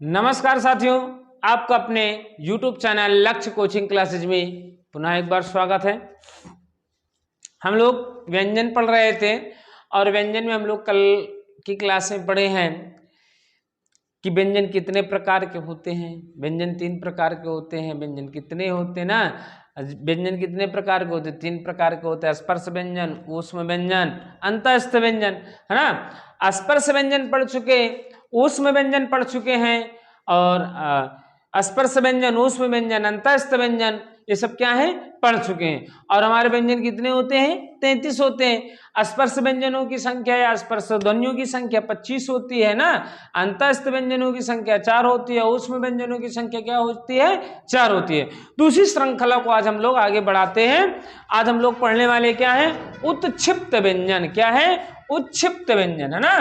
नमस्कार साथियों, आपका अपने YouTube चैनल लक्ष्य कोचिंग क्लासेज में पुनः एक बार स्वागत है। हम लोग व्यंजन पढ़ रहे थे और व्यंजन में हम लोग कल की क्लास में पढ़े हैं कि व्यंजन कितने प्रकार के होते हैं। व्यंजन 3 प्रकार के होते हैं। व्यंजन कितने होते हैं ना, व्यंजन कितने प्रकार के होते हैं? 3 प्रकार के होते हैं। स्पर्श व्यंजन, ऊष्म व्यंजन, अंतःस्थ व्यंजन, है ना। स्पर्श व्यंजन पढ़ चुके, ऊष्म व्यंजन पढ़ चुके हैं और स्पर्श व्यंजन, ऊष्म व्यंजन, अंतःस्थ व्यंजन ये सब क्या है पढ़ चुके हैं। और हमारे व्यंजन कितने होते हैं? 33 होते हैं। स्पर्श व्यंजनों की संख्या या स्पर्श ध्वनियों की संख्या 25 होती है ना। अंतःस्थ व्यंजनों की संख्या 4 होती है। ऊष्म व्यंजनों की संख्या क्या होती है? 4 होती है। दूसरी श्रृंखला को आज हम लोग आगे बढ़ाते हैं। आज हम लोग पढ़ने वाले क्या है? उत्क्षिप्त व्यंजन। क्या है? उत्क्षिप्त व्यंजन, है ना।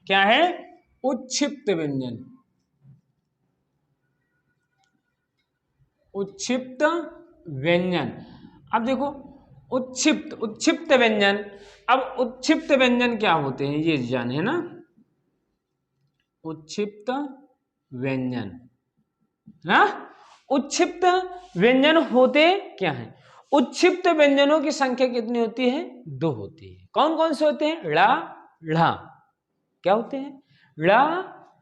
क्या है? उत्क्षिप्त व्यंजन। उत्क्षिप्त व्यंजन। अब देखो उत्क्षिप्त व्यंजन। अब उत्क्षिप्त व्यंजन क्या होते हैं ये जाने, है ना। उत्क्षिप्त व्यंजन ना, उत्क्षिप्त व्यंजन होते क्या हैं? उत्क्षिप्त व्यंजनों की संख्या कितनी होती है? 2 होती है। कौन कौन से होते हैं? ला, ढ़ा। क्या होते हैं? ला,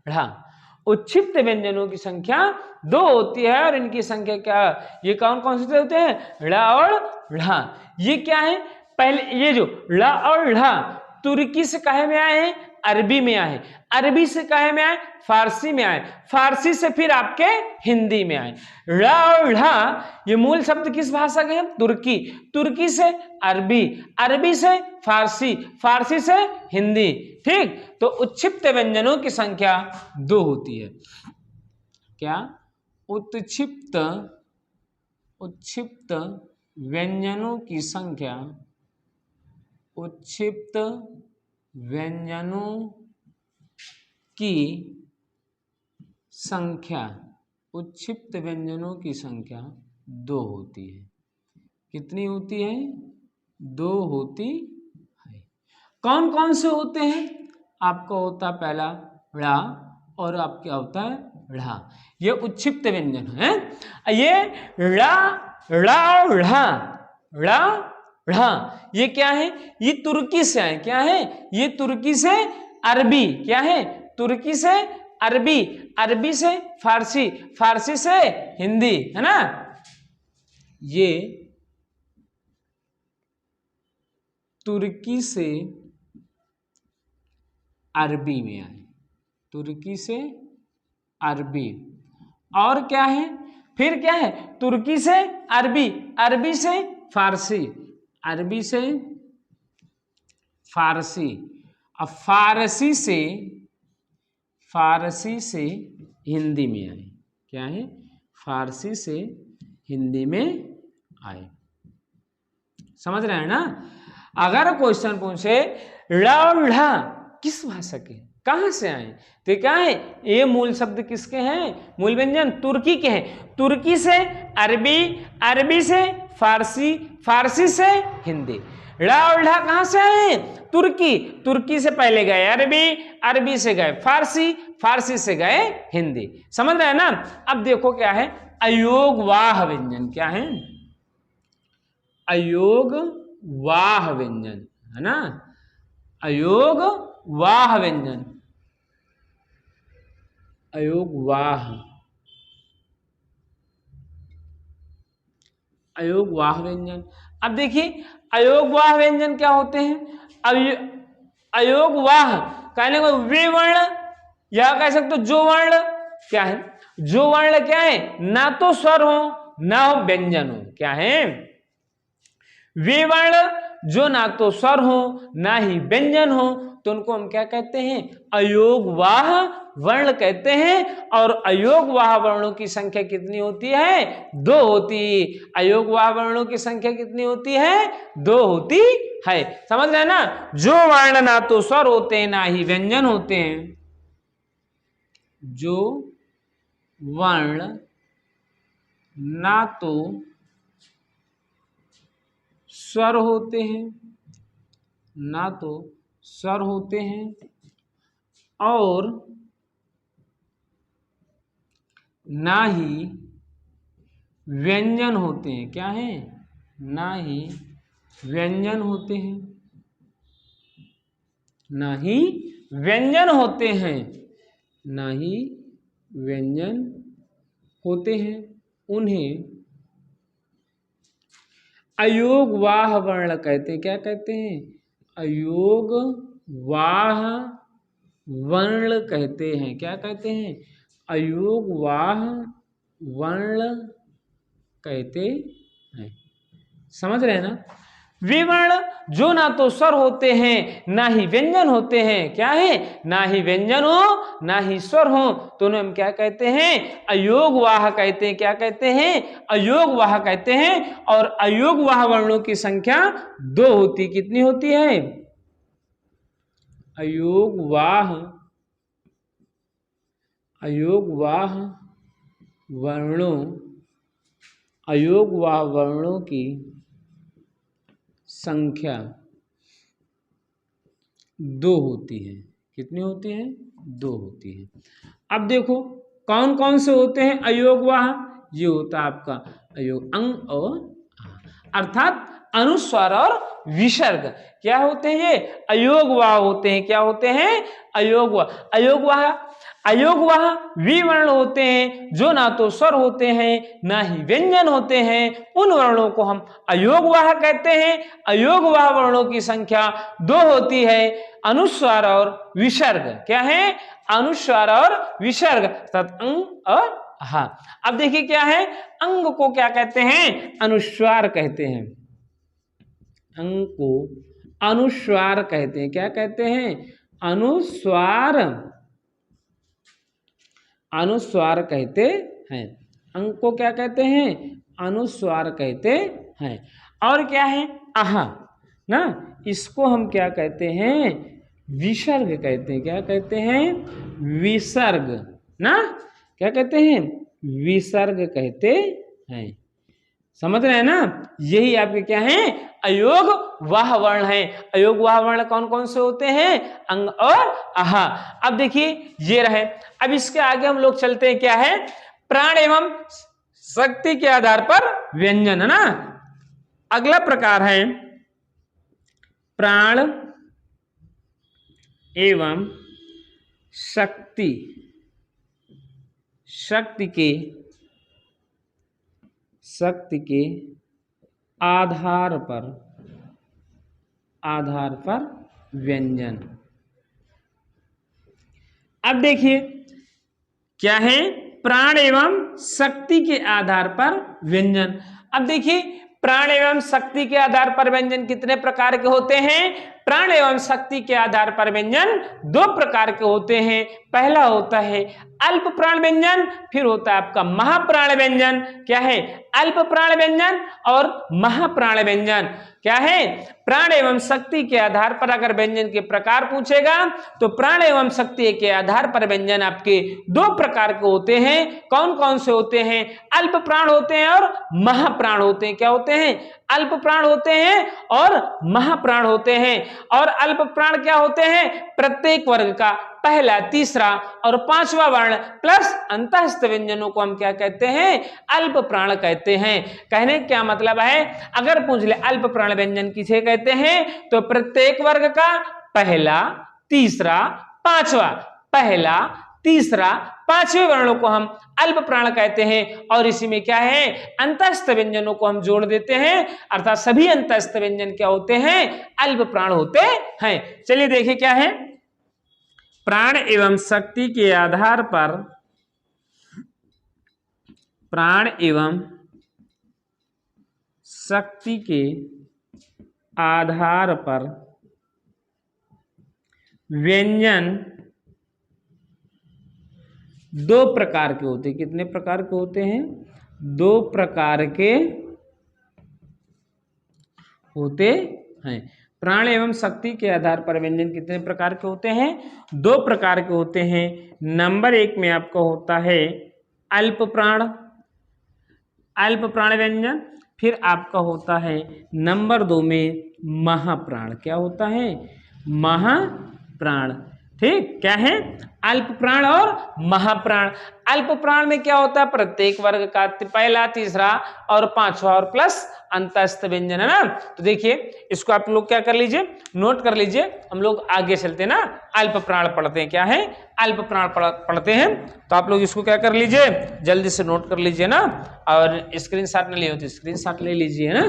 ढ़ा। उत्क्षिप्त व्यंजनों की संख्या 2 होती है और इनकी संख्या क्या, ये कौन कौन से होते हैं? ला और ढ़ा। ये क्या है? पहले ये जो ला और ढ़ा तुर्की से कहे में आए हैं? अरबी में आए। अरबी से कहे में आए? फारसी में आए। फारसी से फिर आपके हिंदी में आए। ला और ढ़ा ये मूल शब्द किस भाषा के हैं? तुर्की। तुर्की से अरबी, अरबी से फारसी, फारसी से हिंदी। ठीक, तो उत्क्षिप्त व्यंजनों की संख्या 2 होती है। क्या? उत्क्षिप्त व्यंजनों की संख्या, उत्क्षिप्त व्यंजनों की संख्या, उत्क्षिप्त व्यंजनों की संख्या 2 होती है। कितनी होती है? 2 होती है। कौन कौन से होते हैं? आपका होता है पहला ड़ा और आपका होता है ढ़ा। ये उत्क्षिप्त व्यंजन है। ये ड़ा, ड़ा, ढ़ा, ड़ा, ढ़ा ये क्या है? ये तुर्की से है। क्या है? ये तुर्की से अरबी। क्या है? तुर्की से अरबी, अरबी से फारसी, फारसी से हिंदी, है ना। ये तुर्की से अरबी में आए, तुर्की से अरबी। और क्या है? फिर क्या है? तुर्की से अरबी, अरबी से फारसी, अरबी से फारसी, अब फारसी से हिंदी में आए। क्या है? फारसी से हिंदी में आए। समझ रहे हैं ना। अगर क्वेश्चन पूछे ला और ढ़ा किस भाषा के, कहां से आए, तो क्या है? ये मूल शब्द किसके हैं? मूल व्यंजन तुर्की के हैं। तुर्की से अरबी, अरबी से फारसी, फारसी से हिंदी। ला और ढ़ा कहां से आए? तुर्की, तुर्की से पहले गए अरबी, अरबी से गए फारसी, फारसी से गए हिंदी। समझ रहे हैं ना। अब देखो क्या है? अयोगवाह व्यंजन। क्या है? अयोगवाह व्यंजन, है ना। अयोगवाह व्यंजन, अयोगवाह, अयोगवाह व्यंजन। अब देखिए अयोगवाह व्यंजन क्या होते हैं? अयोगवाह कहने को वे वर्ण या कह सकते हो जो वर्ण, क्या है? जो वर्ण क्या है? ना तो स्वर हो ना हो व्यंजन हो। क्या है? वे वर्ण जो ना तो स्वर हो ना ही व्यंजन हो, तो उनको हम क्या कहते हैं? अयोगवाह वर्ण कहते हैं। और अयोगवाह वर्णों की संख्या कितनी होती है? 2 होती। अयोगवाह वर्णों की संख्या कितनी होती है? 2 होती है। समझ रहे हैं ना। जो वर्ण ना तो स्वर होते हैं ना ही व्यंजन होते हैं, जो वर्ण ना तो स्वर होते हैं, ना तो स्वर होते हैं और ना ही व्यंजन होते हैं। क्या है? ना ही व्यंजन होते हैं, ना ही व्यंजन होते हैं, ना ही व्यंजन होते हैं। उन्हें अयोगवाह वर्ण कहते हैं। क्या कहते हैं? अयोगवाह वर्ण कहते हैं। क्या कहते हैं? अयोगवाह वर्ण कहते हैं। समझ रहे हैं ना? वे वर्ण जो ना तो स्वर होते हैं ना ही व्यंजन होते हैं। क्या है? ना ही व्यंजन हो ना ही स्वर हो, तो उन्हें हम क्या कहते हैं? अयोगवाह कहते हैं। क्या कहते हैं? अयोगवाह कहते हैं। और अयोगवाह वर्णों की संख्या 2 होती। कितनी होती है? अयोगवाह वर्णों की संख्या 2 होती है। कितनी होती है? 2 होती है। अब देखो कौन कौन से होते हैं अयोगवाह। ये होता है आपका अयोग अंग और अर्थात अनुस्वार और विसर्ग। क्या होते हैं ये? अयोगवाह होते हैं। क्या होते हैं? अयोगवाह वे वर्ण होते हैं जो ना तो स्वर होते हैं ना ही व्यंजन होते हैं। उन वर्णों को हम अयोगवाह कहते हैं। अयोगवाह वर्णों की संख्या 2 होती है, अनुस्वार और विसर्ग। क्या है? अनुस्वार और विसर्ग अर्थात अंग और हा। अब देखिए क्या है? अंग को क्या कहते हैं? अनुस्वार कहते हैं। अंग को अनुस्वार कहते हैं। क्या कहते हैं? अनुस्वार कहते हैं। अंग को क्या कहते हैं? अनुस्वार कहते हैं। और क्या है? आहा ना, इसको हम क्या कहते हैं? विसर्ग कहते हैं। क्या कहते हैं? विसर्ग ना। क्या कहते हैं? विसर्ग कहते हैं। समझ रहे हैं ना? यही आपके क्या है? अयोगवाह वर्ण है। अयोगवाह वर्ण कौन कौन से होते हैं? अंग और आहा। अब देखिए ये रहे। अब इसके आगे हम लोग चलते हैं। क्या है? प्राण एवं शक्ति के आधार पर व्यंजन, है ना। अगला प्रकार है प्राण एवं शक्ति के आधार पर व्यंजन। अब देखिए क्या है? प्राण एवं शक्ति के आधार पर व्यंजन। अब देखिए प्राण एवं शक्ति के आधार पर व्यंजन कितने प्रकार के होते हैं? प्राण एवं शक्ति के आधार पर व्यंजन 2 प्रकार के होते हैं। पहला होता है अल्प प्राण व्यंजन, फिर होता है आपका महाप्राण व्यंजन। क्या है? अल्प प्राण व्यंजन और महाप्राण व्यंजन। क्या है? प्राण एवं शक्ति के आधार पर अगर व्यंजन के प्रकार पूछेगा तो प्राण एवं शक्ति के आधार पर व्यंजन आपके 2 प्रकार के होते हैं। कौन कौन से होते हैं? अल्प प्राण होते हैं और महाप्राण होते हैं। क्या होते हैं? अल्प प्राण होते हैं और महाप्राण होते हैं। और अल्प प्राण क्या होते हैं? प्रत्येक वर्ग का पहला, तीसरा और 5वां वर्ण प्लस अंतःस्थ व्यंजनों को हम क्या कहते हैं? अल्प प्राण कहते हैं। कहने क्या मतलब है? अगर पूछ ले अल्प प्राण व्यंजन किसे कहते हैं, तो प्रत्येक वर्ग का पहला, तीसरा, 5वां, पहला, तीसरा, 5वें वर्णों को हम अल्प प्राण कहते हैं। और इसी में क्या है? अंतःस्थ व्यंजनों को हम जोड़ देते हैं, अर्थात सभी अंतःस्थ व्यंजन क्या होते हैं? अल्प प्राण होते हैं। चलिए देखिए क्या है? प्राण एवं शक्ति के आधार पर व्यंजन 2 प्रकार के होते हैं। कितने प्रकार के होते हैं? 2 प्रकार के होते हैं। प्राण एवं शक्ति के आधार पर व्यंजन कितने प्रकार के होते हैं? 2 प्रकार के होते हैं। नंबर 1 में आपका होता है अल्प प्राण व्यंजन, फिर आपका होता है नंबर 2 में महाप्राण। क्या होता है? महाप्राण। ठीक, क्या है? अल्प प्राण और महाप्राण। अल्प प्राण में क्या होता है? प्रत्येक वर्ग का पहला, तीसरा और पांचवा और प्लस अंतस्थ व्यंजन, है ना। तो देखिए इसको आप लोग क्या कर लीजिए, नोट कर लीजिए। हम लोग आगे चलते हैं ना, अल्प प्राण पढ़ते हैं। क्या है? अल्प प्राण पढ़ते हैं। तो आप लोग इसको क्या कर लीजिए, जल्दी से नोट कर लीजिए ना, और स्क्रीनशॉट न लिए हो तो स्क्रीनशॉट ले लीजिए ना।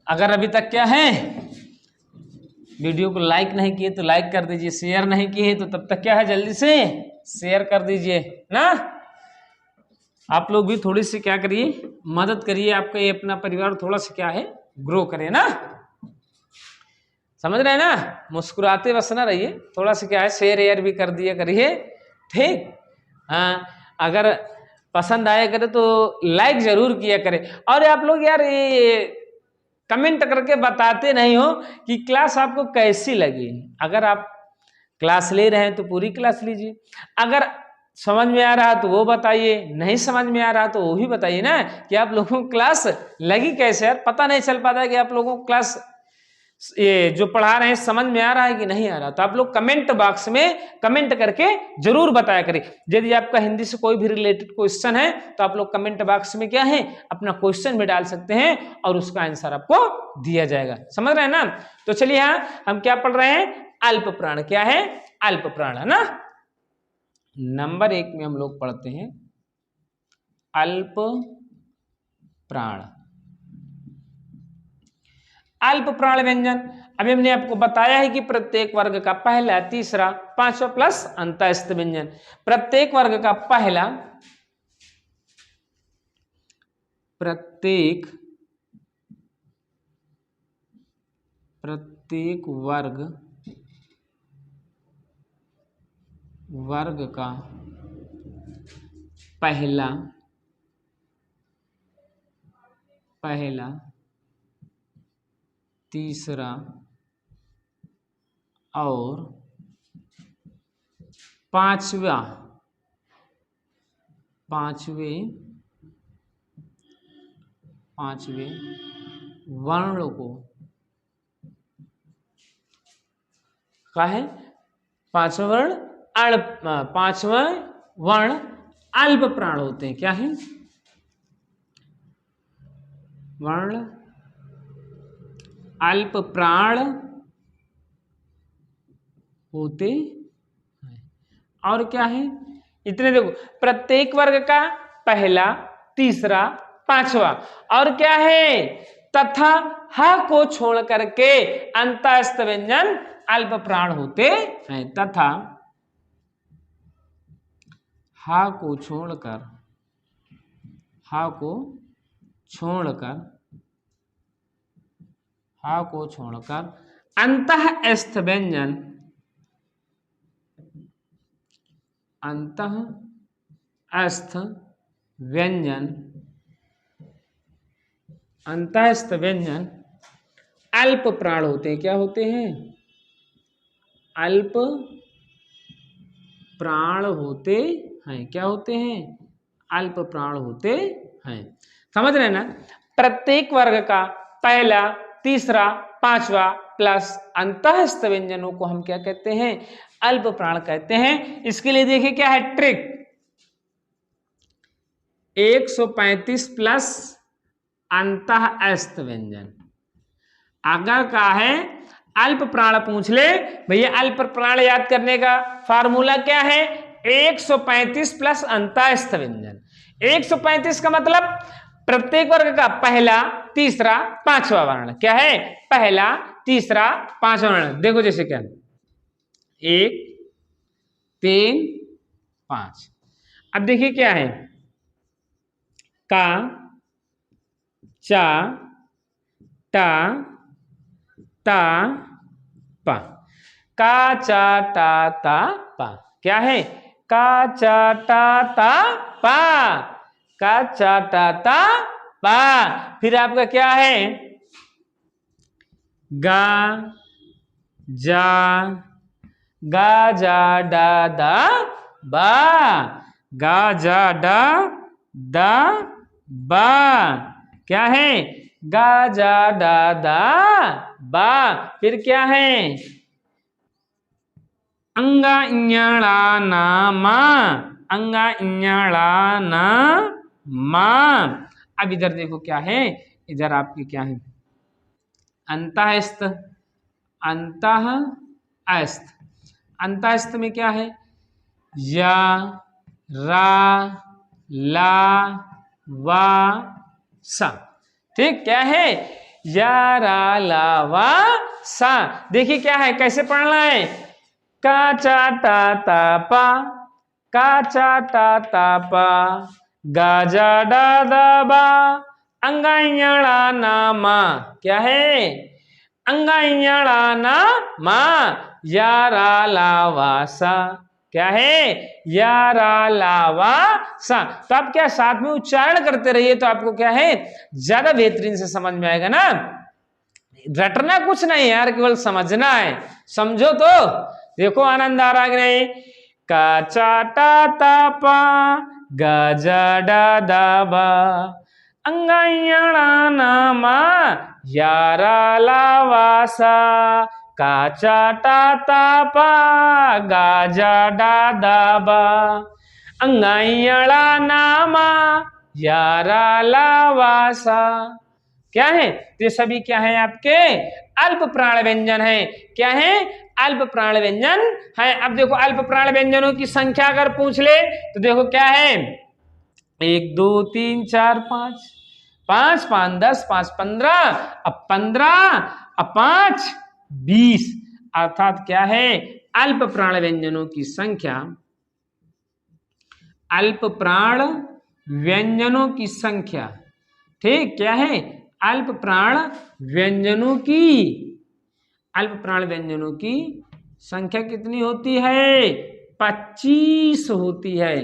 अगर अभी तक क्या है, वीडियो को लाइक नहीं किए तो लाइक कर दीजिए, शेयर नहीं किए तो तब तक क्या है, जल्दी से शेयर कर दीजिए ना। आप लोग भी थोड़ी सी क्या करिए, मदद करिए, आपका ये अपना परिवार थोड़ा सा क्या है, ग्रो करे ना। समझ रहे हैं ना? मुस्कुराते बस ना रहिए, थोड़ा सा क्या है, शेयर एयर भी कर दिया करिए, ठीक। हाँ, अगर पसंद आया करे तो लाइक जरूर किया करे। और आप लोग यार ये कमेंट करके बताते नहीं हो कि क्लास आपको कैसी लगी। अगर आप क्लास ले रहे हैं तो पूरी क्लास लीजिए, अगर समझ में आ रहा तो वो बताइए, नहीं समझ में आ रहा तो वो भी बताइए ना कि आप लोगों को क्लास लगी कैसे। यार पता नहीं चल पाता है कि आप लोगों को क्लास ये जो पढ़ा रहे हैं समझ में आ रहा है कि नहीं आ रहा। तो आप लोग कमेंट बॉक्स में कमेंट करके जरूर बताया करें। यदि आपका हिंदी से कोई भी रिलेटेड क्वेश्चन है तो आप लोग कमेंट बॉक्स में क्या है, अपना क्वेश्चन भी डाल सकते हैं और उसका आंसर आपको दिया जाएगा। समझ रहे हैं ना? तो चलिए यहाँ हम क्या पढ़ रहे हैं, अल्प प्राण। क्या है? अल्प प्राण, है ना। नंबर 1 में हम लोग पढ़ते हैं अल्प प्राण। अल्प प्राण व्यंजन, अभी हमने आपको बताया है कि प्रत्येक वर्ग का पहला, तीसरा, पांचवा प्लस अंतस्थ व्यंजन। प्रत्येक वर्ग का पहला, प्रत्येक वर्ग का पहला, तीसरा और पांचवे वर्ण को क्या है? पांचवा वर्ण अल्प प्राण होते हैं। क्या है? वर्ण अल्प प्राण होते हैं। और क्या है? इतने देखो, प्रत्येक वर्ग का पहला, तीसरा, पांचवा, और क्या है, तथा ह को छोड़ करके अंतस्थ व्यंजन अल्प प्राण होते हैं। तथा ह को छोड़कर अंतःस्थ व्यंजन अल्प प्राण होते हैं। क्या होते हैं? अल्प प्राण होते हैं। क्या होते हैं? अल्प प्राण होते हैं। समझ रहे हैं ना? प्रत्येक वर्ग का पहला, तीसरा, पांचवा प्लस अंतःस्थ व्यंजनों को हम क्या कहते हैं? अल्प प्राण कहते हैं। इसके लिए देखिए क्या है ट्रिक, 135 प्लस अंतःस्थ व्यंजन। अगर का है अल्प प्राण पूछ ले, भैया अल्प प्राण याद करने का फार्मूला क्या है? 135 प्लस अंतःस्थ व्यंजन। 135 का मतलब प्रत्येक वर्ग का पहला, तीसरा, पांचवा वर्ण। क्या है? पहला, तीसरा, पांचवा वर्ण। देखो जैसे क्या, 1, 3, 5। अब देखिए क्या है, का, चा, टा, ता, पा। का, चा, टा, ता, पा। क्या है? का, चा, टा, ता, पा। का, चा, टा, ता, पा। फिर आपका क्या है? गा, जा, गा, जा, डा, दा, बा। गा, जा, डा, दा, बा, क्या है, गा जा डा दा बा। फिर क्या है, अंगा इंयाड़ा ना मा, अंगा इंयाड़ा ना मा। अब इधर देखो क्या है, इधर आपके क्या है, अंतःस्थ, अंतः अस्थ। अंतःस्थ में क्या है, या रा ला वा सा। ठीक, क्या है, या रा ला वा सा। देखिए क्या है, कैसे पढ़ना है, का चा टा ता पा, का चा टा ता पा, गा जा डा दा बा, अंगाइयाड़ा ना मा। क्या है, अंगाइयाड़ा ना मा, या रा ला वा सा। क्या है, या रा ला वा सा। तो आप क्या साथ में उच्चारण करते रहिए, तो आपको क्या है, ज्यादा बेहतरीन से समझ में आएगा ना। रटना कुछ नहीं यार, केवल समझना है। समझो तो देखो आनंद आ रहा है कि नहीं। का चा टा ता पा, गा जा डा दा बा, अंगाइयाड़ा ना मा, या रा ला वा सा, का चा टा ता पा, गा जा डा दा बा, अंगाइयाड़ा ना मा, या रा ला वा सा। क्या है, ये सभी क्या है, आपके अल्प प्राण व्यंजन है। क्या है, अल्प प्राण व्यंजन है। अब देखो अल्प प्राण व्यंजनों की संख्या अगर पूछ ले तो देखो क्या है, 1 2 3 4 5, 5 5 10, 5 15, अब 15, अब 5 20, अर्थात क्या है, अल्प प्राण व्यंजनों की संख्या, अल्प प्राण व्यंजनों की संख्या, ठीक, क्या है, अल्प प्राण व्यंजनों की, अल्प प्राण व्यंजनों की संख्या कितनी होती है, 25 होती है।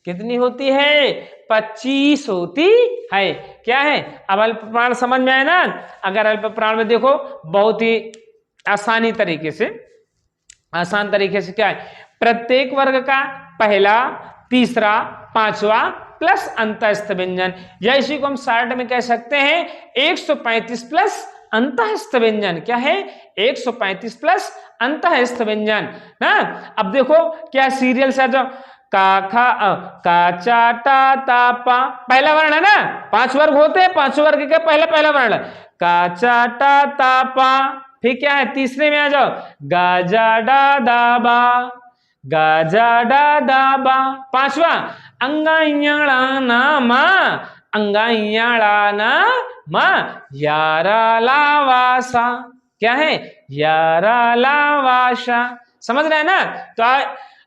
कितनी होती है, 25 होती है। क्या है, अब अल्प प्राण समझ में आया ना। अगर अल्प प्राण में देखो बहुत ही आसानी तरीके से, आसान तरीके से क्या है, प्रत्येक वर्ग का पहला, तीसरा, पांचवा प्लस अंतःस्थ व्यंजन, या इसी को हम शॉर्ट में कह सकते हैं 135 प्लस अंतःस्थ व्यंजन। क्या है, 135 प्लस अंतःस्थ व्यंजन ना। अब देखो क्या सीरियल से जो का खा का चा टा ता पा, पहला वर्ण है ना, 5 वर्ग होते हैं, 5 वर्ग का पहला पहला वर्ण का चा टा ता पा। फिर क्या है, तीसरे में आ जाओ, गा जा डा दा बा, गा जा डा दा बा। पांचवा, अंगाइयाड़ा ना मा, अंगाइयाड़ा ना मा, यारा लावासा। क्या है, यारा लावासा। समझ रहे हैं ना। तो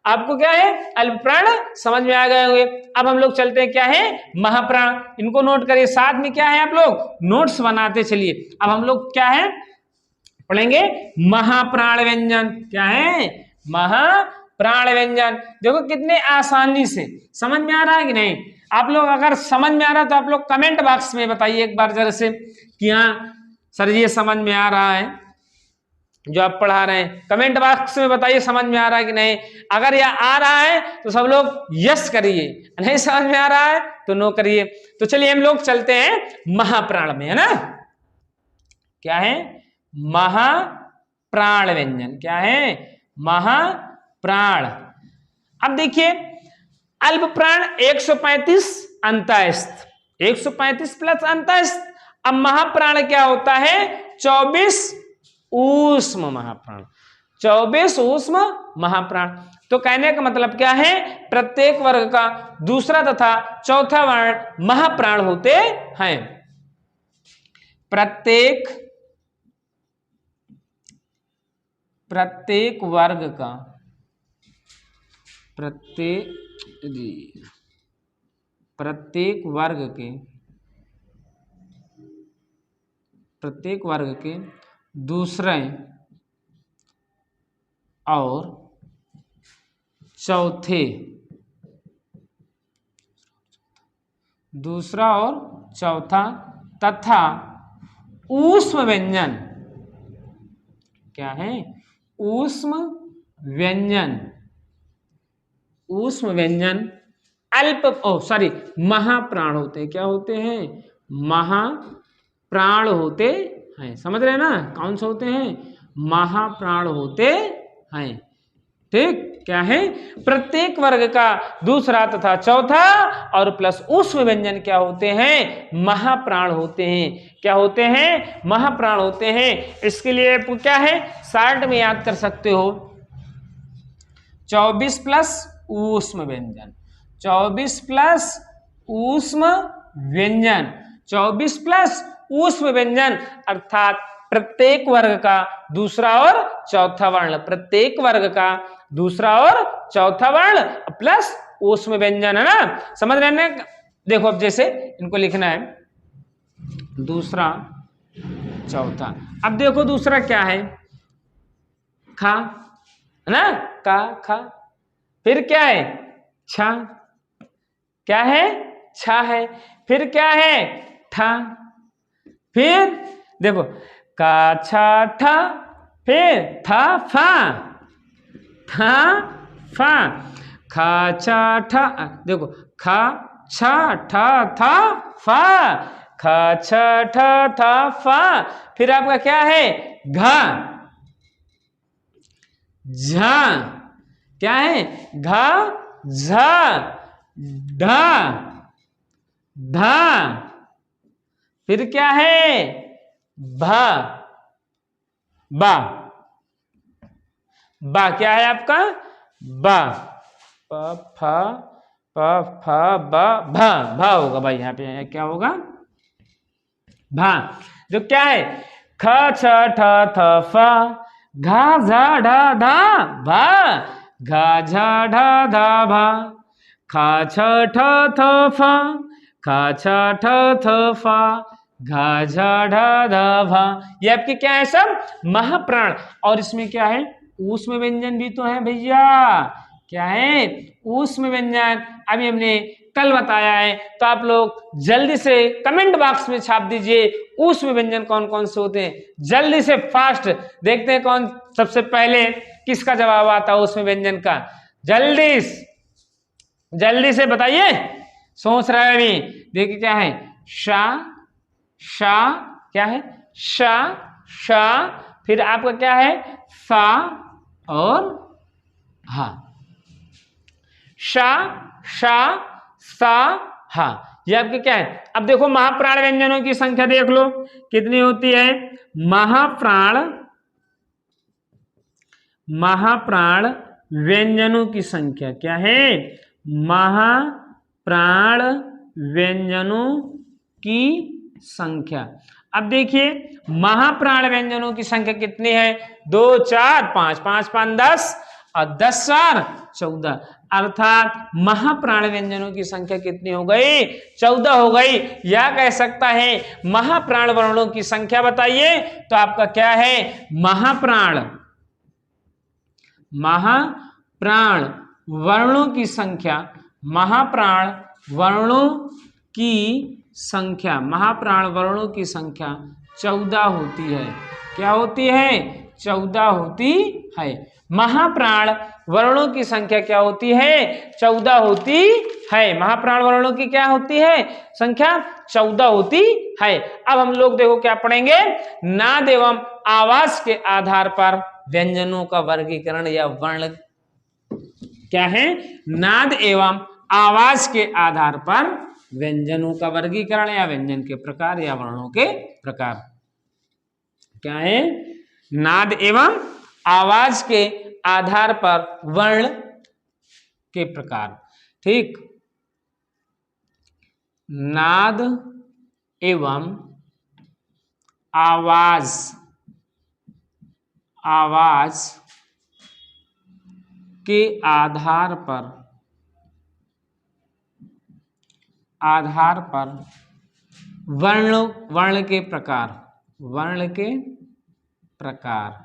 आपको क्या है, अल्प प्राण समझ में आ गए होंगे। अब हम लोग चलते हैं क्या है, महाप्राण। इनको नोट करिए, साथ में क्या है, आप लोग नोट्स बनाते चलिए। अब हम लोग क्या है पढ़ेंगे, महाप्राण व्यंजन। क्या है, महाप्राण व्यंजन। देखो कितने आसानी से समझ में आ रहा है कि नहीं। आप लोग अगर समझ में आ रहा है तो आप लोग कमेंट बॉक्स में बताइए एक बार जरा से कि हाँ सर ये समझ में आ रहा है जो आप पढ़ा रहे हैं। कमेंट बॉक्स में बताइए समझ में आ रहा है कि नहीं। अगर यह आ रहा है तो सब लोग यस करिए, नहीं समझ में आ रहा है तो नो करिए। तो चलिए हम लोग चलते हैं महाप्राण में, है ना। क्या है, महाप्राण व्यंजन। क्या है, महाप्राण। अब देखिए अल्प प्राण 135 अंतःस्थ, 135 प्लस अंतःस्थ। अब महाप्राण क्या होता है, 24 ऊष्म महाप्राण, 24 ऊष्म महाप्राण। तो कहने का मतलब क्या है, प्रत्येक वर्ग का दूसरा तथा चौथा वर्ण महाप्राण होते हैं। प्रत्येक वर्ग का, प्रत्येक वर्ग के दूसरे और चौथे, दूसरा और चौथा तथा ऊष्म व्यंजन। क्या है, ऊष्म व्यंजन, ऊष्म व्यंजन महाप्राण होते हैं। क्या होते हैं? महाप्राण होते हैं। समझ रहे हैं ना? कौन से होते हैं? महाप्राण होते हैं। ठीक, क्या है? प्रत्येक वर्ग का दूसरा तथा चौथा और प्लस ऊष्म व्यंजन क्या होते हैं? महाप्राण होते हैं। क्या होते हैं? महाप्राण होते हैं। इसके लिए आपको क्या है, शार्ट में याद कर सकते हो, 24 प्लस ऊष्म व्यंजन, 24 प्लस ऊष्म व्यंजन, 24 प्लस ऊष्म व्यंजन अर्थात प्रत्येक वर्ग का दूसरा और चौथा वर्ण, प्रत्येक वर्ग का दूसरा और चौथा वर्ण प्लस ऊष्म व्यंजन, है ना? समझ रहे हैं? देखो अब जैसे इनको लिखना है दूसरा चौथा। अब देखो दूसरा क्या है? खा, है ना? का, खा। फिर क्या है? छा। क्या है? छा है। फिर क्या है? ठा। फिर देखो का, छा, ठा। फिर था, फा, था, फा। खा, छा, ठा। देखो खा, छा, ठा, था, फा। खा, छा, ठा, था, फा। फिर आपका क्या है? घा, झा। क्या है? घा, झा, ढा, धा। फिर क्या है? भा, बा। बा क्या है आपका? बा। प, फा, प, फा, बा, भा। भा होगा भाई, यहाँ पे क्या होगा? भा। जो क्या है? ख, छ, ठ, थ, फा। घा, झा, ढा, धा, भा। घा, झा, ढा, धा, भा। खा, छ, ठ, थ, फा। खा, छ, ठ, थ, फा। घा, झा, ढा, धा, भा। ये आपके क्या है? सब महाप्राण। और इसमें क्या है? ऊष्म व्यंजन भी तो है भैया। क्या है? ऊष्म व्यंजन अभी हमने कल बताया है। तो आप लोग जल्दी से कमेंट बॉक्स में छाप दीजिए ऊष्म व्यंजन कौन कौन से होते हैं। जल्दी से फास्ट देखते हैं कौन सबसे पहले किसका जवाब आता है ऊष्म व्यंजन का। जल्दी से बताइए। सोच रहा है अभी। देखिए क्या है? शा, शा। क्या है? शा, शा। फिर आपका क्या है? सा और हा। शा, शा, सा, हा। ये आपके क्या है? अब देखो महाप्राण व्यंजनों की संख्या देख लो कितनी होती है। महाप्राण व्यंजनों की संख्या क्या है? महाप्राण व्यंजनों की संख्या। अब देखिए महाप्राण व्यंजनों की संख्या कितनी है? 2, 4, 5, 5, 5, 10 और 10, 4, 14। अर्थात महाप्राण व्यंजनों की संख्या कितनी हो गई? 14 हो गई। या कह सकता है महाप्राण वर्णों की संख्या बताइए। तो आपका क्या है? महाप्राण वर्णों की संख्या, महाप्राण वर्णों की संख्या, महाप्राण वर्णों की संख्या 14 होती है। क्या होती है? 14 होती है। महाप्राण वर्णों की संख्या क्या होती है? 14 होती है। महाप्राण वर्णों की क्या होती है? संख्या 14 होती है। अब हम लोग देखो क्या पढ़ेंगे? नाद एवं आवाज के आधार पर व्यंजनों का वर्गीकरण या वर्ण। क्या है? नाद एवं आवाज के आधार पर व्यंजनों का वर्गीकरण या व्यंजन के प्रकार या वर्णों के प्रकार। क्या है? नाद एवं आवाज के आधार पर वर्ण के प्रकार। ठीक, नाद एवं आवाज के आधार पर वर्ण के प्रकार।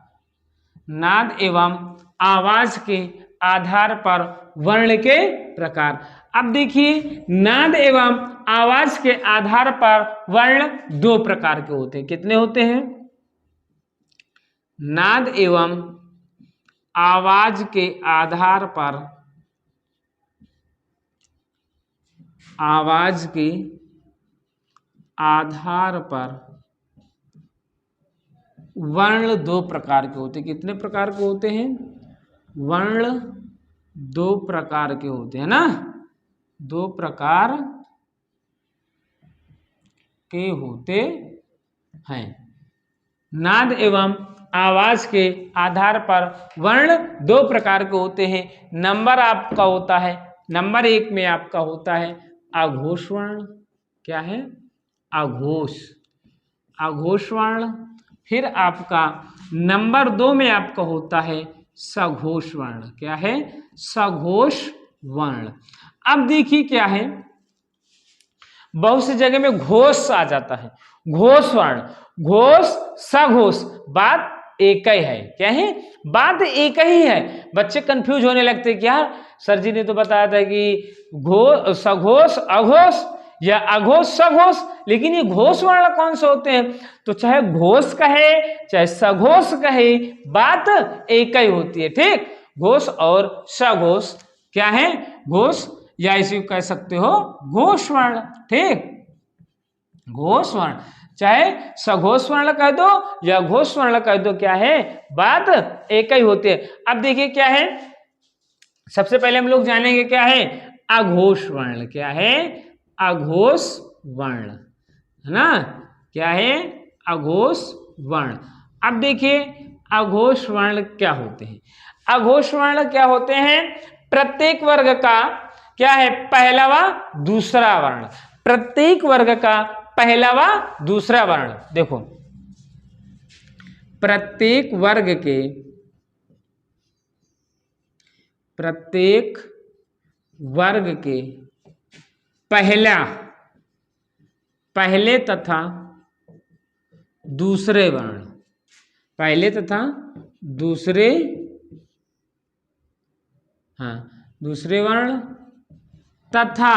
नाद एवं आवाज के आधार पर वर्ण के प्रकार। अब देखिए नाद एवं आवाज के आधार पर वर्ण 2 प्रकार के होते हैं। कितने होते हैं? नाद एवं आवाज के आधार पर आवाज के आधार पर वर्ण दो प्रकार के होते हैं। कितने प्रकार के होते हैं? वर्ण दो प्रकार के होते हैं ना, दो प्रकार के होते हैं। नाद एवं आवाज के आधार पर वर्ण दो प्रकार के होते हैं। नंबर आपका होता है, नंबर 1 में आपका होता है आघोष वर्ण। क्या है? आघोष, आघोष वर्ण। फिर आपका नंबर 2 में आपका होता है सघोष वर्ण। क्या है? सघोष वर्ण। अब देखिए क्या है, बहुत सी जगह में घोष आ जाता है, घोष वर्ण, घोष सघोष, बात एक ही है। क्या है? बात एक ही है। बच्चे कंफ्यूज होने लगते, क्या सर जी ने तो बताया था कि सघोष अघोष या अघोष सघोष, लेकिन ये घोष वर्ण कौन से होते हैं? तो चाहे घोष कहे चाहे सघोष कहे, बात एक ही होती है। ठीक, घोष और सघोष क्या है? घोष, या इसे कह सकते हो घोष वर्ण। ठीक, घोष वर्ण, चाहे सघोष वर्ण कह दो या घोष वर्ण कह दो, क्या है? बात एक ही होती है। अब देखिए क्या है, सबसे पहले हम लोग जानेंगे क्या है अघोष वर्ण। क्या है? अघोष वर्ण, है ना? क्या है? अघोष वर्ण। अब देखिए अघोष वर्ण क्या होते हैं। अघोष वर्ण क्या होते हैं? प्रत्येक वर्ग का क्या है? पहला व दूसरा वर्ण। प्रत्येक वर्ग का पहला व दूसरा वर्ण। देखो, प्रत्येक वर्ग के पहले तथा दूसरे वर्ण, पहले तथा दूसरे, हाँ, दूसरे वर्ण तथा,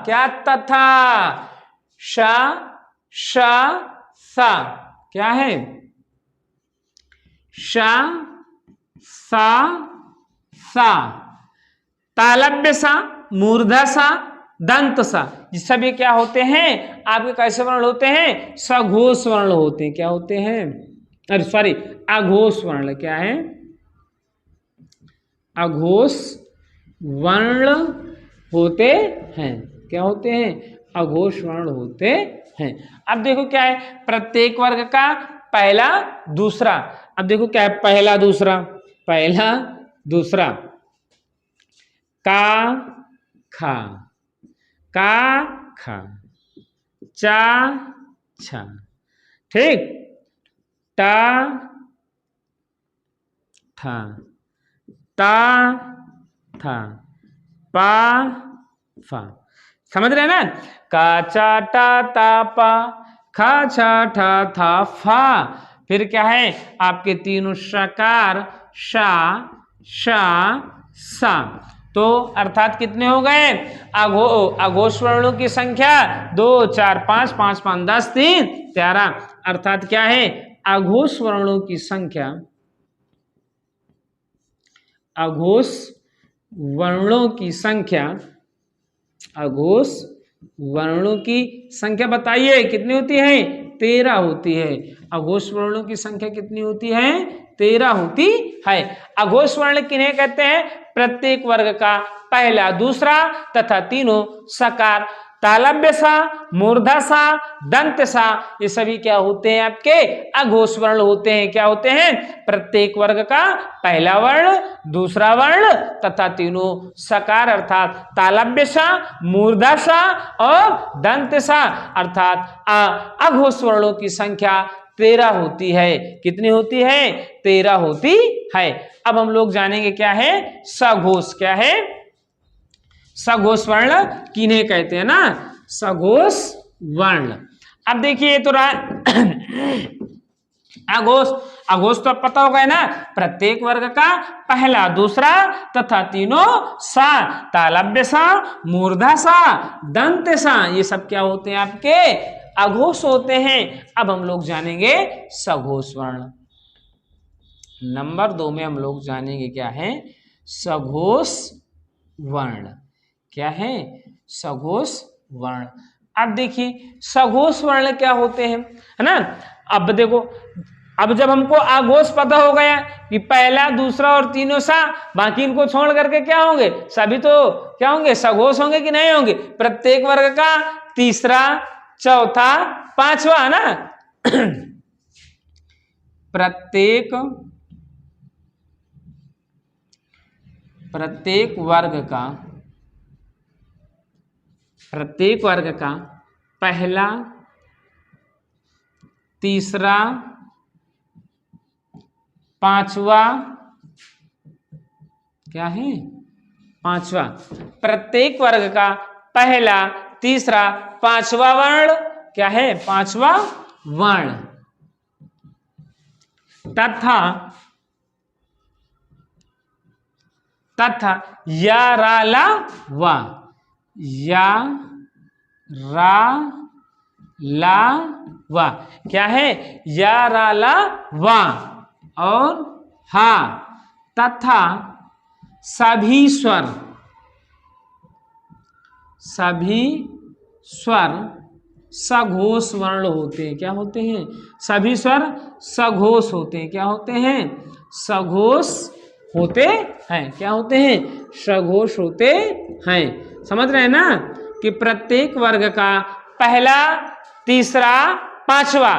क्या? तथा श श सा, क्या है? श सा सा, तालव्य सा, मूर्धा सा, दंत सा, ये सभी क्या होते हैं? आपके कैसे वर्ण होते हैं? सघोष वर्ण होते हैं। क्या होते हैं? अरे सॉरी, अघोष वर्ण। क्या है? अघोष वर्ण होते हैं। क्या होते हैं? अघोष वर्ण होते हैं। अब देखो क्या है, प्रत्येक वर्ग का पहला दूसरा। अब देखो क्या है, पहला दूसरा, पहला दूसरा, का खा, का खा, चा छा, ठीक, टा था, ता था, पा फा। समझ रहे हैं ना? का चा टा ता पा, खा छा ठा था फा। फिर क्या है? आपके तीनों शकार, शा शा सा। तो अर्थात कितने हो गए? अघोष वर्णों की संख्या 2 4 5 5 5 10 3 13। अर्थात क्या है? अघोष वर्णों की संख्या, अघोष वर्णों की संख्या, अघोष वर्णों की संख्या बताइए कितनी होती है? 13 होती है। अघोष वर्णों की संख्या कितनी होती है? 13 होती है। अघोष वर्ण किन्हें कहते हैं? प्रत्येक वर्ग का पहला दूसरा तथा तीनों सकार, तालव्य सा, मूर्धा सा, दंत सा, ये सभी क्या होते हैं? आपके अघोष वर्ण होते हैं। क्या होते हैं? प्रत्येक वर्ग का पहला वर्ण, दूसरा वर्ण तथा तीनों सकार अर्थात तालव्य सा, मूर्धा सा और दंत सा अर्थात अघोष वर्णों की संख्या 13 होती है। कितनी होती है? 13 होती है। अब हम लोग जानेंगे क्या है सघोष। क्या है? सघोष वर्ण किन्हें कहते हैं ना? सघोष वर्ण। अब देखिए तो अघोष, अघोष तो पता होगा ना, प्रत्येक वर्ग का पहला दूसरा तथा तीनों सा, तालव्य सा, मूर्धा सा, दंत सा, ये सब क्या होते हैं? आपके अघोष होते हैं। अब हम लोग जानेंगे सघोष वर्ण। नंबर 2 में हम लोग जानेंगे क्या है? सघोष वर्ण। क्या है, सघोष वर्ण। अब देखिए सघोष वर्ण क्या होते हैं, है ना। अब देखो, अब जब हमको आघोष पता हो गया कि पहला दूसरा और तीनों सा, बाकी इनको छोड़ करके क्या होंगे, सभी तो क्या होंगे, सघोष होंगे कि नहीं होंगे। प्रत्येक वर्ग का तीसरा, चौथा, पांचवा, है ना। प्रत्येक वर्ग का पहला, तीसरा, पांचवा, क्या है, पांचवा। प्रत्येक वर्ग का पहला, तीसरा, पांचवा वर्ण क्या है, पांचवा वर्ण। तथा या रा ला वा, या रा ला वा क्या है, या रा ला वा और हा। तथा सभी स्वर सघोष वर्ण होते हैं। क्या होते हैं, सभी स्वर सघोष होते हैं। क्या होते हैं, सघोष होते हैं। क्या होते हैं, सघोष होते हैं। समझ रहे हैं ना, कि प्रत्येक वर्ग का पहला, तीसरा, पांचवा,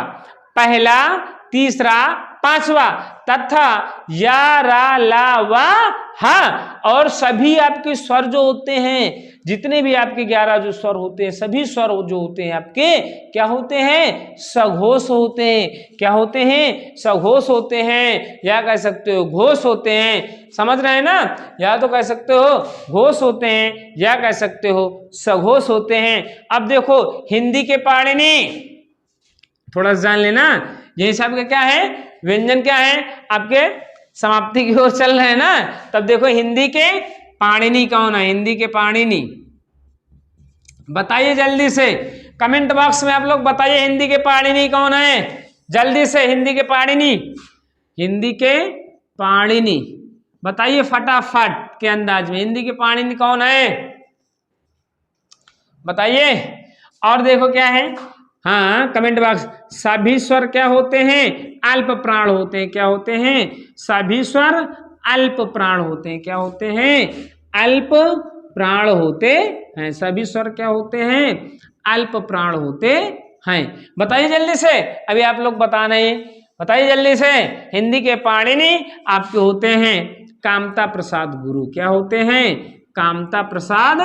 पहला, तीसरा, पांचवा, तथा या रा ला वा हा, और सभी आपके स्वर जो होते हैं, जितने भी आपके 11 जो स्वर होते हैं, सभी स्वर जो होते हैं आपके क्या होते हैं, सघोष होते हैं। क्या होते हैं, सघोष होते हैं, या कह सकते हो घोष होते हैं। समझ रहे हैं ना, या तो कह सकते हो घोष होते हैं, या कह सकते हो सघोष होते हैं। अब देखो हिंदी के पाणिनि थोड़ा सा जान लेना, ये हिसाब का क्या है, व्यंजन क्या है, आपके समाप्ति की ओर चल रहे हैं ना। तब देखो हिंदी के पाणिनि कौन है, हिंदी के पाणिनि बताइए जल्दी से, कमेंट बॉक्स में आप लोग बताइए हिंदी के पाणिनि कौन है, जल्दी से। हिंदी के पाणिनि, हिंदी के पाणिनि बताइए फटाफट के अंदाज में, हिंदी के पाणिनि कौन है बताइए। और देखो क्या है, हाँ कमेंट बॉक्स, सभी स्वर क्या होते हैं, अल्प प्राण होते हैं। क्या होते हैं, सभी स्वर अल्प प्राण होते हैं। क्या होते हैं, अल्प प्राण होते हैं। सभी स्वर क्या होते हैं, अल्प प्राण होते हैं। बताइए जल्दी से, अभी आप लोग बताना है, बताइए जल्दी से। हिंदी के पाणिनि आपके होते हैं कामता प्रसाद गुरु। क्या होते हैं, कामता प्रसाद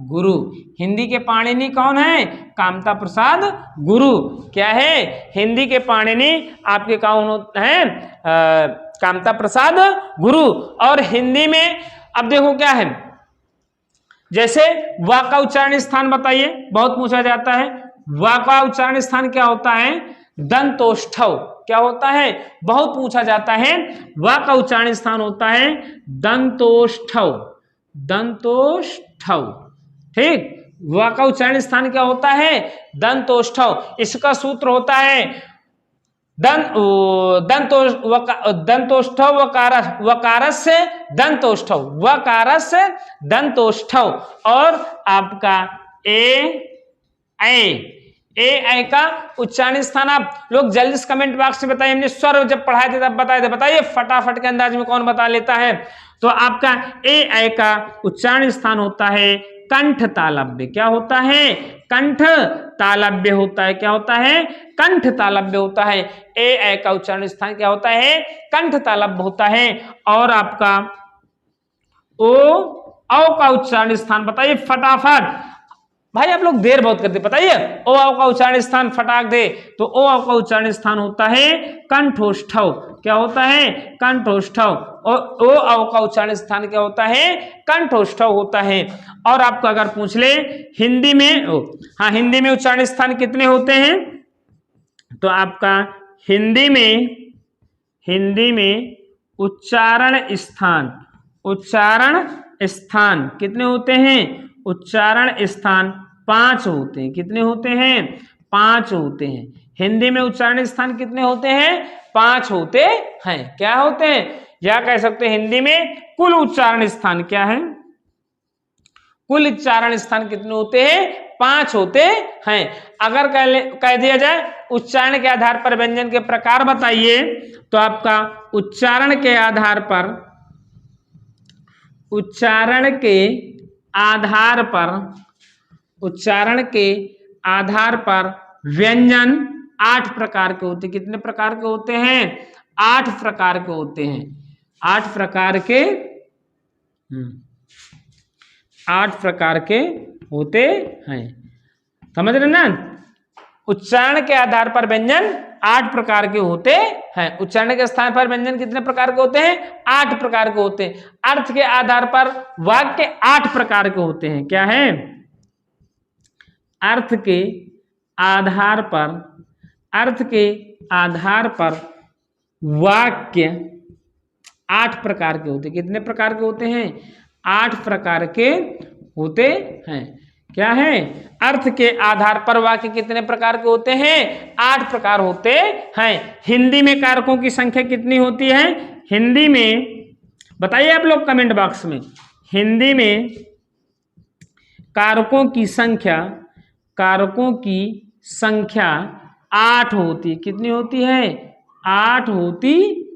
गुरु। हिंदी के पाणिनि कौन है, कामता प्रसाद गुरु। क्या है, हिंदी के पाणिनि आपके कौन है, कामता प्रसाद गुरु। और हिंदी में अब देखो क्या है, जैसे वा का उच्चारण स्थान बताइए, बहुत पूछा जाता है। वा का उच्चारण स्थान क्या होता है, दंतोष्ठव। क्या होता है, बहुत पूछा जाता है। वा का उच्चारण स्थान होता है दंतोष्ठव, दंतोष्ठव। ठीक, वा का उच्चारण स्थान क्या होता है, दंतोष्ठव। इसका सूत्र होता है दंतोष्ठव वकारस्य दंतोष्ठव, वकारस्य दंतोष्ठव। और आपका ए का उच्चारण स्थान आप लोग जल्दी से कमेंट बॉक्स में बताइए। हमने स्वर जब पढ़ाए थे तब बताए थे, बताइए फटाफट के अंदाज में कौन बता लेता है। तो आपका ए का उच्चारण स्थान होता है कंठ तालव्य। क्या होता है, कंठ तालव्य होता है। क्या होता है, कंठ तालव्य होता है। ए का उच्चारण स्थान क्या होता है, कंठ तालव्य होता है। और आपका औ का उच्चारण स्थान बताइए फटाफट। भाई आप लोग देर बहुत करते, बताइए ओ औ का उच्चारण स्थान फटाक दे। तो ओ औ का उच्चारण स्थान होता है कंठोष्ठव। क्या होता है, कंठोष्ठव। और ओ औ का उच्चारण स्थान क्या होता है, कंठोष्ठव होता है। और आपको अगर पूछ ले हिंदी में, हाँ हिंदी में उच्चारण स्थान कितने होते हैं, तो आपका हिंदी में उच्चारण स्थान कितने होते हैं, उच्चारण स्थान 5 होते हैं। कितने होते हैं, 5 होते हैं। हिंदी में उच्चारण स्थान कितने होते हैं, 5 होते हैं। क्या होते हैं, या कह सकते हैं हिंदी में कुल उच्चारण स्थान क्या है, कुल उच्चारण स्थान कितने होते हैं? 5 होते हैं। अगर कह दिया जाए उच्चारण के आधार पर व्यंजन के प्रकार बताइए, तो आपका उच्चारण के आधार पर व्यंजन 8 प्रकार के होते हैं। कितने प्रकार के होते हैं? 8 प्रकार के होते हैं। 8 प्रकार के होते हैं। समझ रहे ना? उच्चारण के आधार पर व्यंजन 8 प्रकार के होते हैं। उच्चारण के स्थान पर व्यंजन कितने प्रकार के होते हैं? 8 प्रकार के होते हैं। अर्थ के आधार पर वाक्य 8 प्रकार के होते हैं। क्या है? अर्थ के आधार पर वाक्य 8 प्रकार के होते हैं। कितने प्रकार के होते हैं? 8 प्रकार के होते हैं। क्या है? अर्थ के आधार पर वाक्य कितने प्रकार के होते हैं? 8 प्रकार होते हैं। हिंदी में कारकों की संख्या कितनी होती है? हिंदी में बताइए आप लोग कमेंट बॉक्स में। हिंदी में कारकों की संख्या 8 होती है। कितनी होती है? 8 होती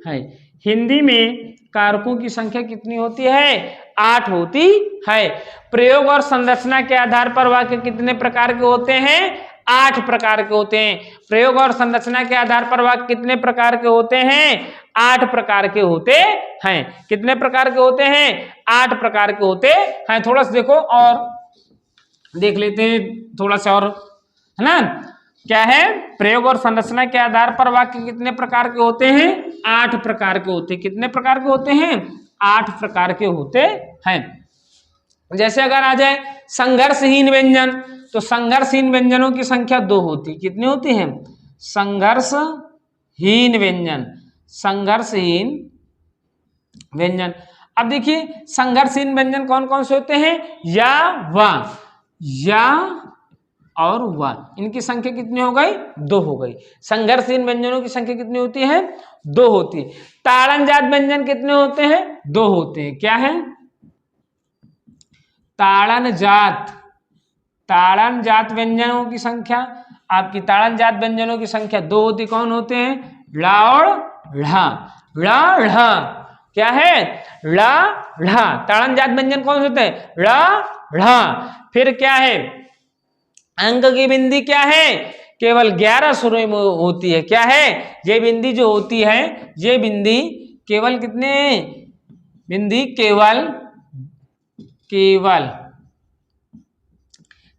है। हिंदी में कारकों की संख्या कितनी होती है? 8 होती है। प्रयोग और संरचना के आधार पर वाक्य कितने प्रकार के होते हैं? 8 प्रकार के होते हैं। प्रयोग और संरचना के आधार पर वाक्य कितने प्रकार के होते हैं? 8 प्रकार के होते हैं। कितने प्रकार के होते हैं? 8 प्रकार के होते हैं। थोड़ा सा देखो और देख लेते हैं, थोड़ा सा और, है ना? क्या है? प्रयोग और संरचना के आधार पर वाक्य कितने प्रकार के होते हैं? 8 प्रकार के होते हैं। कितने प्रकार के होते हैं? 8 प्रकार के होते हैं। जैसे अगर आ जाए संघर्षहीन व्यंजन, तो संघर्षहीन व्यंजनों की संख्या 2 होती है। कितनी होती है? संघर्षहीन व्यंजन। अब देखिए संघर्षहीन व्यंजन कौन कौन से होते हैं? या और वा, इनकी संख्या कितनी हो गई? 2 हो गई। संघर्षहीन व्यंजनों की संख्या कितनी होती है? 2 होती है। ताड़नजात व्यंजन कितने होते हैं? 2 होते हैं। क्या है? ताड़नजात व्यंजनों की संख्या, आपकी ताड़नजात व्यंजनों की संख्या 2 होती। कौन होते हैं? ला और ढ़। क्या है? ला ढ़। ताड़नजात व्यंजन कौन से होते हैं? ला ढ़। फिर क्या है? अंक की बिंदी क्या है? केवल 11 स्वरों में होती है। क्या है? ये बिंदी जो होती है, ये बिंदी केवल कितने बिंदी? केवल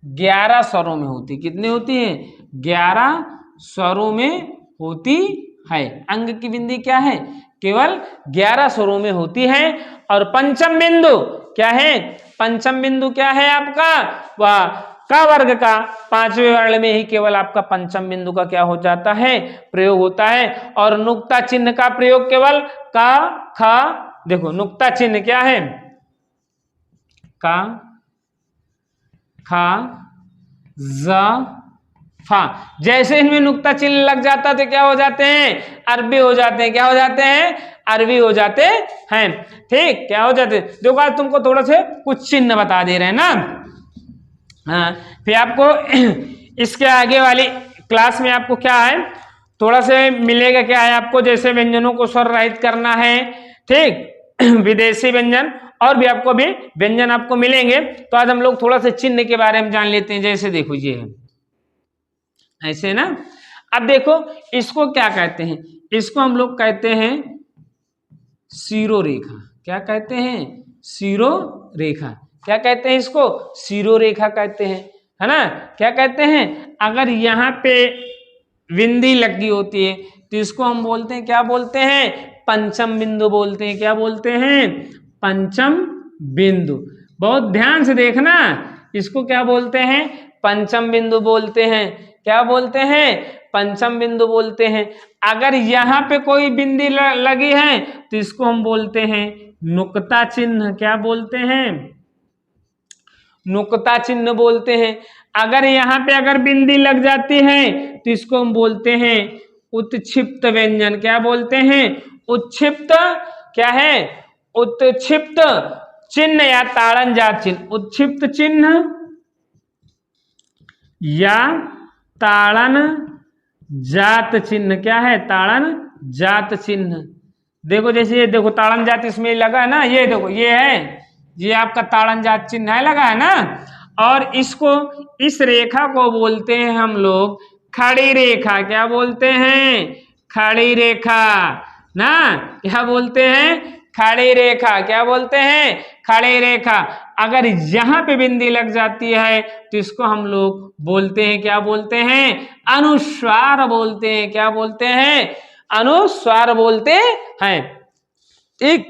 11 स्वरों में होती। कितने होती है? 11 स्वरों में होती है। अंग की बिंदी क्या है? केवल 11 स्वरों में होती है। और पंचम बिंदु क्या है? पंचम बिंदु क्या है आपका? वह का वर्ग का 5वें वर्ण में ही केवल आपका पंचम बिंदु का क्या हो जाता है? प्रयोग होता है। और नुक्ता चिन्ह का प्रयोग केवल का, खा, देखो नुक्ता चिन्ह क्या है? का, खा, ज, फा। जैसे इनमें नुक्ता चिन्ह लग जाता तो क्या हो जाते हैं? अरबी हो जाते हैं। क्या हो जाते हैं? अरबी हो जाते हैं। ठीक, क्या हो जाते? देखो आज तुमको थोड़ा से कुछ चिन्ह बता दे रहे हैं ना। हाँ, फिर आपको इसके आगे वाली क्लास में आपको क्या है, थोड़ा से मिलेगा। क्या है आपको? जैसे व्यंजनों को स्वर रहित करना है, ठीक, विदेशी व्यंजन और भी आपको भी व्यंजन आपको मिलेंगे। तो आज हम लोग थोड़ा सा चिन्ह के बारे में जान लेते हैं। जैसे देखो ये है ऐसे ना। अब देखो इसको क्या कहते हैं? इसको हम लोग कहते हैं शिरोरेखा। क्या कहते हैं? शिरोरेखा। क्या कहते हैं इसको? शिरोरेखा कहते हैं, है ना। क्या कहते हैं? अगर यहाँ पे बिंदी लगी होती है तो इसको हम बोलते हैं, क्या बोलते हैं? पंचम बिंदु बोलते हैं। क्या बोलते हैं? पंचम बिंदु। बहुत ध्यान से देखना, इसको क्या बोलते हैं? पंचम बिंदु बोलते हैं। क्या बोलते हैं? पंचम बिंदु बोलते हैं। अगर यहाँ पे कोई बिंदी लगी है तो इसको हम बोलते हैं नुक्ता चिन्ह। क्या बोलते हैं? नुक्ता चिन्ह बोलते हैं। अगर यहाँ पे अगर बिंदी लग जाती है तो इसको हम बोलते हैं उत्क्षिप्त व्यंजन। क्या बोलते हैं? उत्क्षिप्त। क्या है? उत्क्षिप्त चिन्ह या ताड़न जात चिन्ह, उत्क्षिप्त चिन्ह या ताड़न जात चिन्ह। क्या है? ताड़न जात चिन्ह। देखो जैसे ये देखो ताड़न जात इसमें लगा है ना, ये देखो ये है, ये आपका ताड़न जात चिन्ह है, लगा है ना। और इसको, इस रेखा को बोलते हैं हम लोग खड़ी रेखा। क्या बोलते हैं? खड़ी रेखा ना। क्या बोलते हैं? खड़ी रेखा। क्या बोलते हैं? खड़ी रेखा। अगर यहां पे बिंदी लग जाती है तो इसको हम लोग बोलते हैं, क्या बोलते हैं? अनुस्वार बोलते हैं। क्या बोलते हैं? अनुस्वार बोलते हैं। ठीक,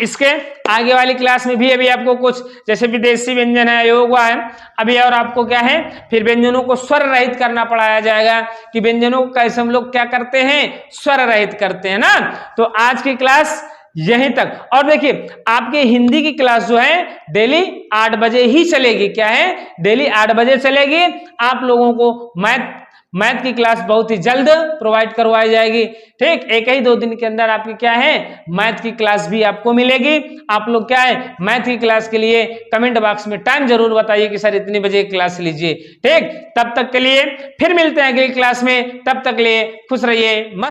इसके आगे वाली क्लास में भी अभी आपको कुछ जैसे विदेशी व्यंजन है, योग है, अभी और आपको क्या है, फिर व्यंजनों को स्वर रहित करना पढ़ाया जाएगा कि व्यंजनों को कैसे हम लोग क्या करते हैं, स्वर रहित करते हैं ना। तो आज की क्लास यहीं तक। और देखिए आपके हिंदी की क्लास जो है डेली 8 बजे ही चलेगी। क्या है? डेली 8 बजे चलेगी। आप लोगों को मैथ की क्लास बहुत ही जल्द प्रोवाइड करवाई जाएगी। ठीक, एक ही 2 दिन के अंदर आपकी क्या है, मैथ की क्लास भी आपको मिलेगी। आप लोग क्या है, मैथ की क्लास के लिए कमेंट बॉक्स में टाइम जरूर बताइए कि सर इतनी बजे क्लास लीजिए। ठीक, तब तक के लिए फिर मिलते हैं अगली क्लास में। तब तक के लिए खुश रहिए।